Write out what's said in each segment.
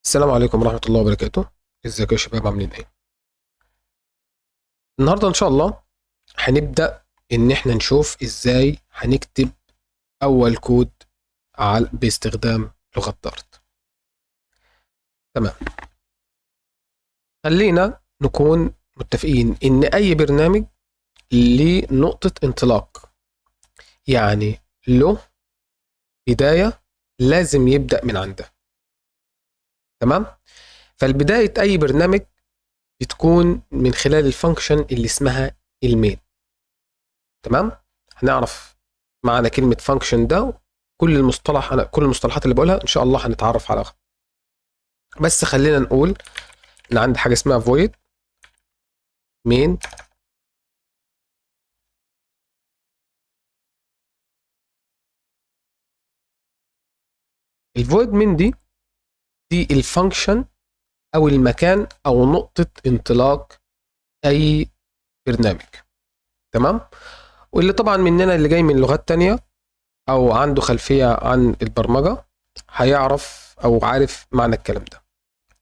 السلام عليكم ورحمة الله وبركاته. ازيكم يا شباب، عاملين ايه؟ النهاردة ان شاء الله هنبدأ ان احنا نشوف ازاي هنكتب اول كود باستخدام لغة دارت. تمام. خلينا نكون متفقين ان اي برنامج ليه نقطة انطلاق، يعني له بداية لازم يبدأ من عندها. تمام. فالبداية اي برنامج بتكون من خلال الفانكشن اللي اسمها المين. تمام. هنعرف معنى كلمة فانكشن ده، كل المصطلحات اللي بقولها ان شاء الله هنتعرف عليها. بس خلينا نقول ان عندي حاجة اسمها void main. الvoid main دي الفانكشن او المكان او نقطة انطلاق اي برنامج. تمام. واللي طبعا مننا اللي جاي من لغات تانية او عنده خلفية عن البرمجة هيعرف او عارف معنى الكلام ده.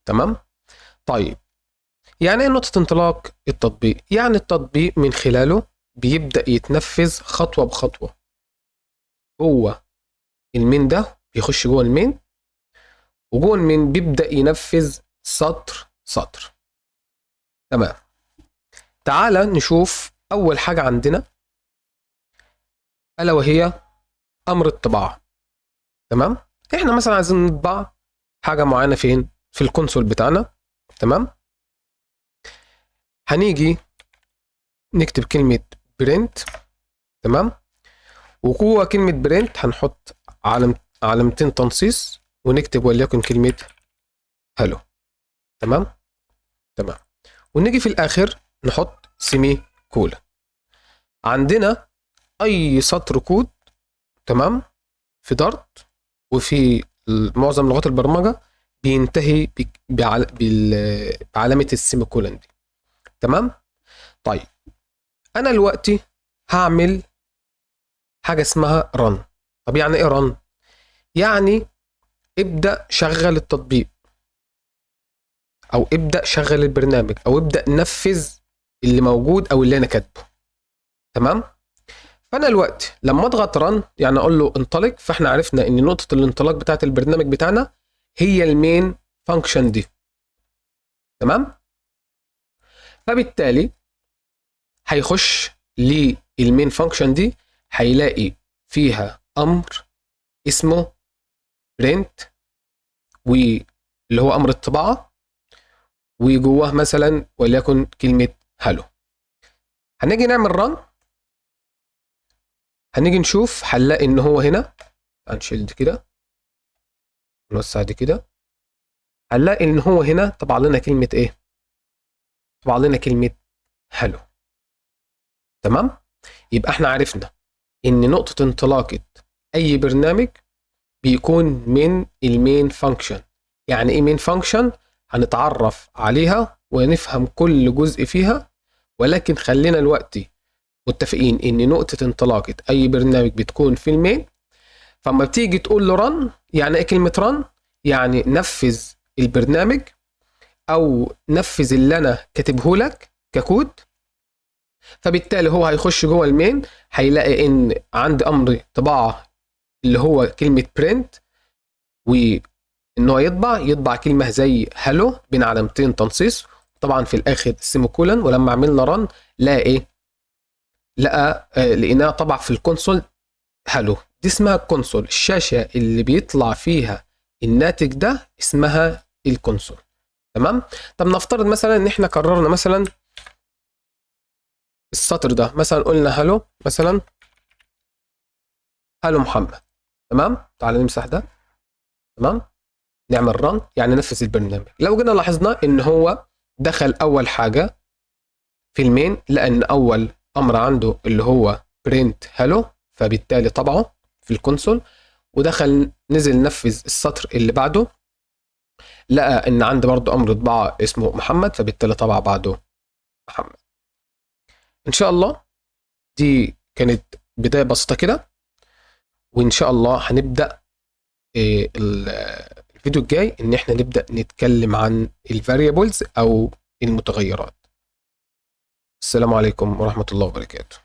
تمام. طيب، يعني ايه نقطة انطلاق التطبيق؟ يعني التطبيق من خلاله بيبدأ يتنفذ خطوة بخطوة. جوه المين ده بيخش جوه المين، وجوه المين بيبدأ ينفذ سطر سطر. تمام. تعالى نشوف أول حاجة عندنا ألا وهي أمر الطباعة. تمام. احنا مثلا عايزين نطبع حاجة معينة فين؟ في الكونسول بتاعنا. تمام. هنيجي نكتب كلمة print. تمام. وجوه كلمة برنت هنحط علامتين تنصيص ونكتب وليكن كلمة هلو. تمام. تمام. ونيجي في الآخر نحط سيمي كولن. عندنا أي سطر كود، تمام، في دارت وفي معظم لغات البرمجة بينتهي بعلامة السيمي كولن دي. تمام. طيب، أنا دلوقتي هعمل حاجة اسمها رن. طب يعني إيه رن؟ يعني ابدأ شغل التطبيق، او ابدأ شغل البرنامج، او ابدأ نفذ اللي موجود او اللي انا كاتبه. تمام. فانا الوقت لما اضغط رن يعني اقول له انطلق، فاحنا عرفنا ان نقطة الانطلاق بتاعت البرنامج بتاعنا هي المين فانكشن دي. تمام. فبالتالي هيخش للمين فانكشن دي، هيلاقي فيها امر اسمه print، واللي هو امر الطباعة، وجواه مثلا وليكن كلمة هلو. هنيجي نعمل رن، هنيجي نشوف هنلاقي ان هو هنا، هنشيل دي كده نوسع دي كده، هنلاقي ان هو هنا طبع لنا كلمة ايه؟ طبع لنا كلمة هلو. تمام. يبقى احنا عرفنا ان نقطة انطلاقة اي برنامج بيكون من المين فانكشن. يعني ايه مين فانكشن؟ هنتعرف عليها ونفهم كل جزء فيها، ولكن خلينا دلوقتي متفقين ان نقطة انطلاقة اي برنامج بتكون في المين. فما بتيجي تقول له رن، يعني ايه كلمة رن؟ يعني نفذ البرنامج او نفذ اللي انا كاتبه لك ككود. فبالتالي هو هيخش جوه المين، هيلاقي ان عندي امر طباعة اللي هو كلمة print، وان هو يطبع كلمة زي هلو بين علامتين تنصيص، طبعا في الاخر السيمي كولن. ولما عملنا رن لقى ايه؟ لقيناه طبع في الكونسول هلو. دي اسمها الكونسول، الشاشة اللي بيطلع فيها الناتج ده اسمها الكونسول. تمام. طب نفترض مثلا ان احنا قررنا مثلا السطر ده، مثلا قلنا هلو، مثلا هلو محمد. تمام. تعال نمسح ده. تمام. نعمل رن يعني نفذ البرنامج. لو جينا لاحظنا ان هو دخل اول حاجة في المين، لان اول امر عنده اللي هو برنت هلو، فبالتالي طبعه في الكونسول. ودخل نزل نفذ السطر اللي بعده، لقى ان عندي برضه امر طباعة اسمه محمد، فبالتالي طبع بعده محمد. ان شاء الله دي كانت بداية بسيطة كده، وان شاء الله هنبدأ الفيديو الجاي ان احنا نبدأ نتكلم عن الفاريبلز او المتغيرات. السلام عليكم ورحمة الله وبركاته.